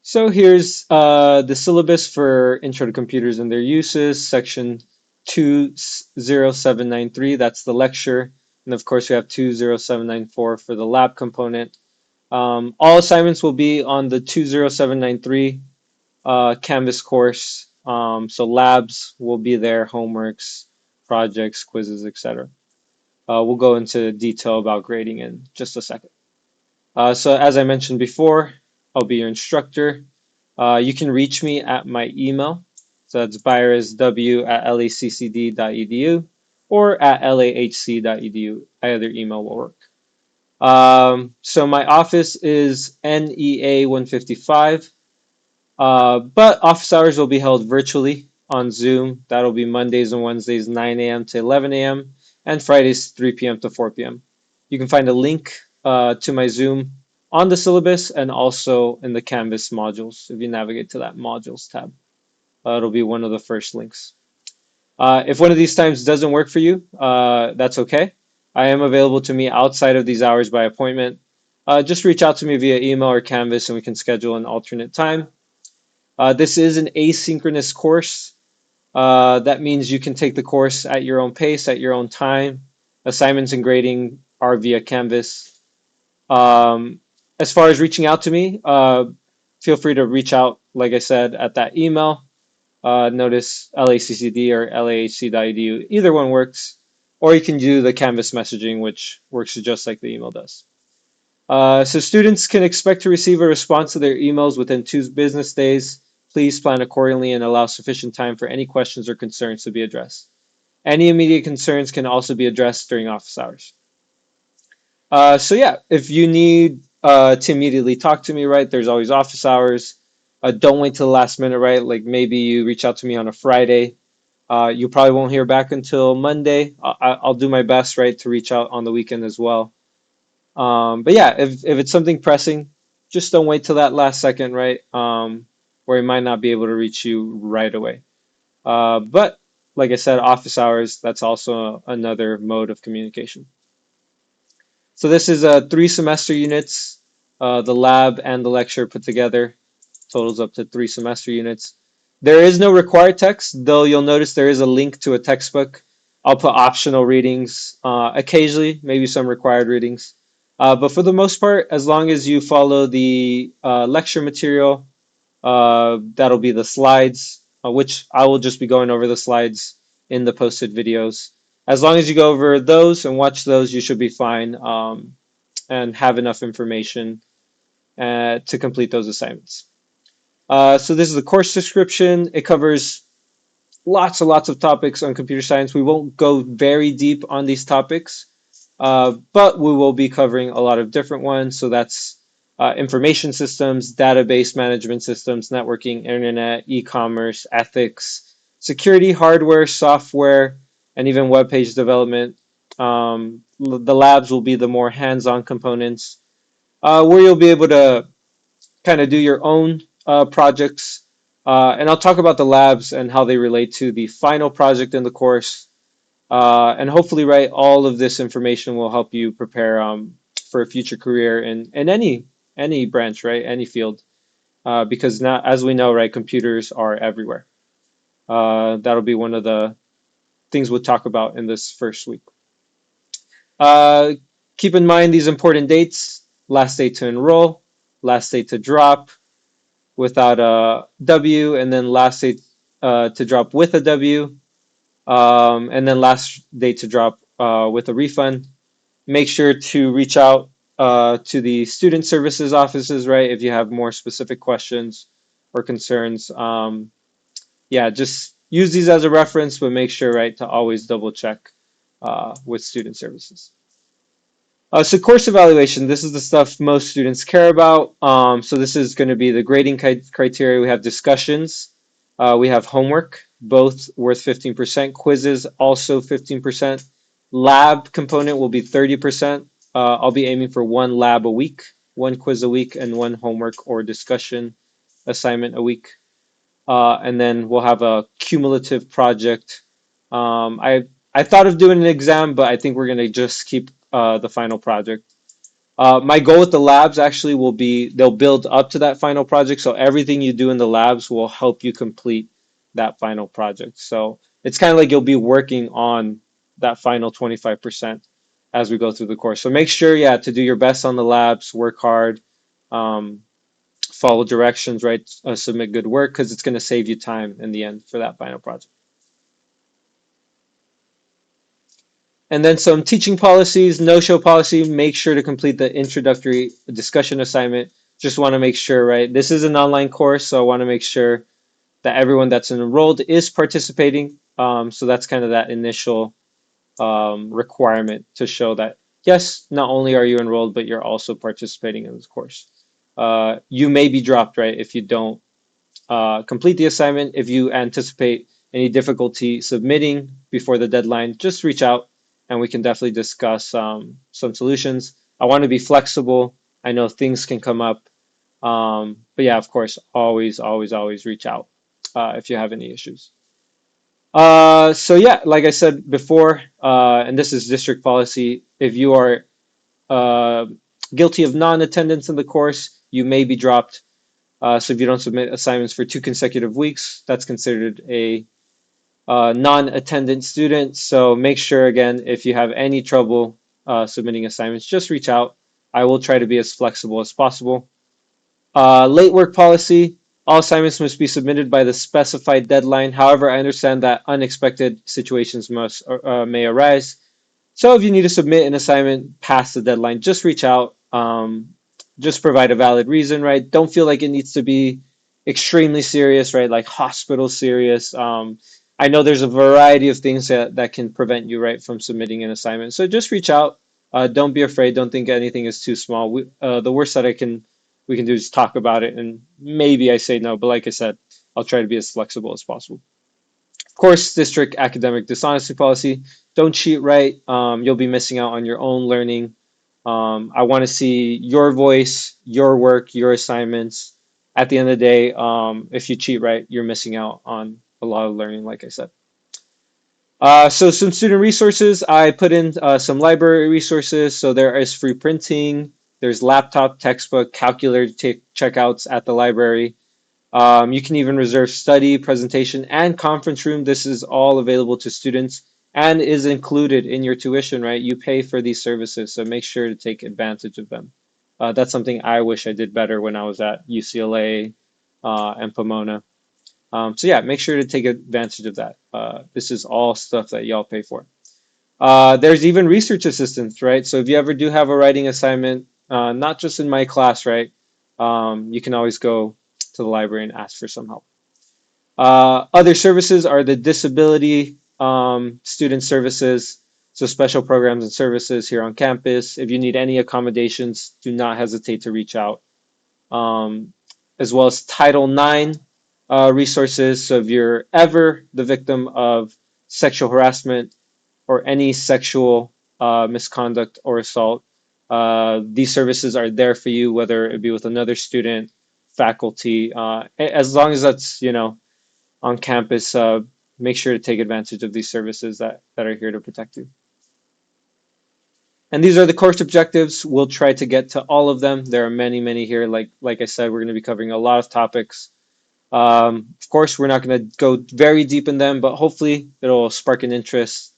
So here's the syllabus for Intro to Computers and Their Uses, section 20793. That's the lecture. And of course, we have 20794 for the lab component. All assignments will be on the 20793 Canvas course. So labs will be there, homeworks, projects, quizzes, etc. We'll go into detail about grading in just a second. So as I mentioned before, I'll be your instructor. You can reach me at my email. So that's byrsw@laccd.edu or at lahc.edu. Either email will work. So my office is NEA 155, but office hours will be held virtually on Zoom. That'll be Mondays and Wednesdays, 9 a.m. to 11 a.m., and Fridays, 3 p.m. to 4 p.m. You can find a link to my Zoom on the syllabus and also in the Canvas modules if you navigate to that modules tab. It'll be one of the first links. If one of these times doesn't work for you, that's okay. I am available to meet outside of these hours by appointment. Just reach out to me via email or Canvas and we can schedule an alternate time. This is an asynchronous course. That means you can take the course at your own pace, at your own time. Assignments and grading are via Canvas. Um, as far as reaching out to me, feel free to reach out, like I said, at that email. Notice LACCD or lahc.edu. Either one works. Or you can do the Canvas messaging, which works just like the email does. So students can expect to receive a response to their emails within 2 business days. Please plan accordingly and allow sufficient time for any questions or concerns to be addressed. Any immediate concerns can also be addressed during office hours. So yeah, if you need to immediately talk to me, right, there's always office hours. Don't wait till the last minute, right? Like maybe you reach out to me on a Friday. You probably won't hear back until Monday. I'll do my best, right, to reach out on the weekend as well. But yeah, if it's something pressing, just don't wait till that last second, right? Where he might not be able to reach you right away. But like I said, office hours, that's also another mode of communication. So this is 3 semester units, the lab and the lecture put together, totals up to 3 semester units. There is no required text, though you'll notice there is a link to a textbook. I'll put optional readings, occasionally, maybe some required readings. But for the most part, as long as you follow the lecture material, that'll be the slides, which I will just be going over the slides in the posted videos. As long as you go over those and watch those, you should be fine and have enough information to complete those assignments. So this is the course description. It covers lots and lots of topics on computer science. We won't go very deep on these topics, but we will be covering a lot of different ones. So that's information systems, database management systems, networking, internet, e-commerce, ethics, security, hardware, software, and even web page development. The labs will be the more hands-on components where you'll be able to kind of do your own projects. And I'll talk about the labs and how they relate to the final project in the course. And hopefully, right, all of this information will help you prepare for a future career in any branch, right, any field. Because now, as we know, right, computers are everywhere. That'll be one of the things we'll talk about in this first week. Uh, Keep in mind these important dates: last day to enroll, last day to drop without a W, and then last day to drop with a W, and then last day to drop with a refund. Make sure to reach out to the student services offices, right, if you have more specific questions or concerns. Yeah, just use these as a reference, but make sure, right, to always double check with student services. So course evaluation, this is the stuff most students care about. So this is going to be the grading criteria. We have discussions. We have homework, both worth 15%. Quizzes, also 15%. Lab component will be 30%. I'll be aiming for one lab a week, one quiz a week, and one homework or discussion assignment a week. And then we'll have a cumulative project. I thought of doing an exam, but I think we're going to just keep the final project. My goal with the labs actually will be they'll build up to that final project. So everything you do in the labs will help you complete that final project. So it's kind of like you'll be working on that final 25% as we go through the course. So make sure, yeah, to do your best on the labs, work hard, um, follow directions, right? Submit good work because it's going to save you time in the end for that final project. And then some teaching policies, no-show policy, make sure to complete the introductory discussion assignment. Just want to make sure, right? This is an online course, so I want to make sure that everyone that's enrolled is participating. So that's kind of that initial requirement to show that, yes, not only are you enrolled, but you're also participating in this course. You may be dropped, right, if you don't complete the assignment. If you anticipate any difficulty submitting before the deadline, just reach out and we can definitely discuss some solutions. I want to be flexible. I know things can come up. But yeah, of course, always, always, always reach out if you have any issues. So yeah, like I said before, and this is district policy, if you are uh, guilty of non-attendance in the course, you may be dropped. So if you don't submit assignments for 2 consecutive weeks, that's considered a non-attendant student. So make sure, again, if you have any trouble submitting assignments, just reach out. I will try to be as flexible as possible. Late work policy, all assignments must be submitted by the specified deadline. However, I understand that unexpected situations may arise. So if you need to submit an assignment past the deadline, just reach out. Just provide a valid reason, right? Don't feel like it needs to be extremely serious, right? Like hospital serious. I know there's a variety of things that can prevent you, right, from submitting an assignment. So just reach out. Don't be afraid. Don't think anything is too small. The worst that we can do is talk about it, and maybe I say no. But like I said, I'll try to be as flexible as possible. Of course, district academic dishonesty policy. Don't cheat, right? You'll be missing out on your own learning. I want to see your voice, your work, your assignments. At the end of the day, if you cheat, right, you're missing out on a lot of learning, like I said. So some student resources, I put in some library resources. So there is free printing, there's laptop, textbook, calculator checkouts at the library. You can even reserve study, presentation, and conference room. This is all available to students and is included in your tuition, right? You pay for these services, so make sure to take advantage of them. That's something I wish I did better when I was at UCLA and Pomona. So yeah, make sure to take advantage of that. This is all stuff that y'all pay for. There's even research assistance, right? So if you ever do have a writing assignment, not just in my class, right? You can always go to the library and ask for some help. Other services are the disability student services, so special programs and services here on campus. If you need any accommodations, do not hesitate to reach out. Um, as well as Title IX resources. So if you're ever the victim of sexual harassment or any sexual misconduct or assault, these services are there for you, whether it be with another student, faculty, as long as that's, on campus, make sure to take advantage of these services that are here to protect you. And these are the course objectives. We'll try to get to all of them. There are many, many here. Like I said, we're going to be covering a lot of topics. Of course, we're not going to go very deep in them, but hopefully it'll spark an interest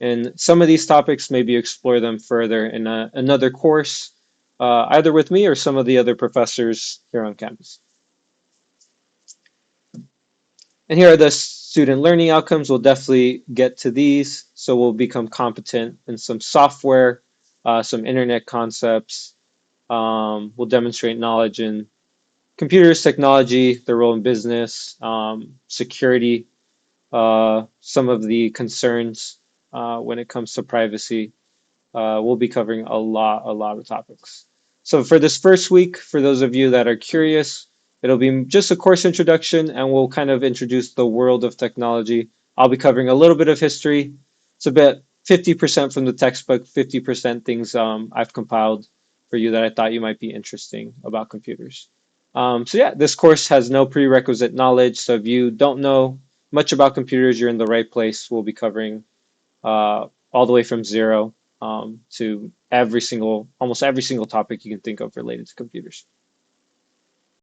in some of these topics. Maybe explore them further in another course, either with me or some of the other professors here on campus. And here are the student learning outcomes. We'll definitely get to these. So we'll become competent in some software, some internet concepts. We'll demonstrate knowledge in computers, technology, their role in business, security, some of the concerns when it comes to privacy. We'll be covering a lot of topics. So for this first week, for those of you that are curious, it'll be just a course introduction and we'll kind of introduce the world of technology. I'll be covering a little bit of history. It's a bit 50% from the textbook, 50% things I've compiled for you that I thought you might be interesting about computers. So yeah, this course has no prerequisite knowledge. So if you don't know much about computers, you're in the right place. We'll be covering all the way from zero. to every single, almost every single topic you can think of related to computers.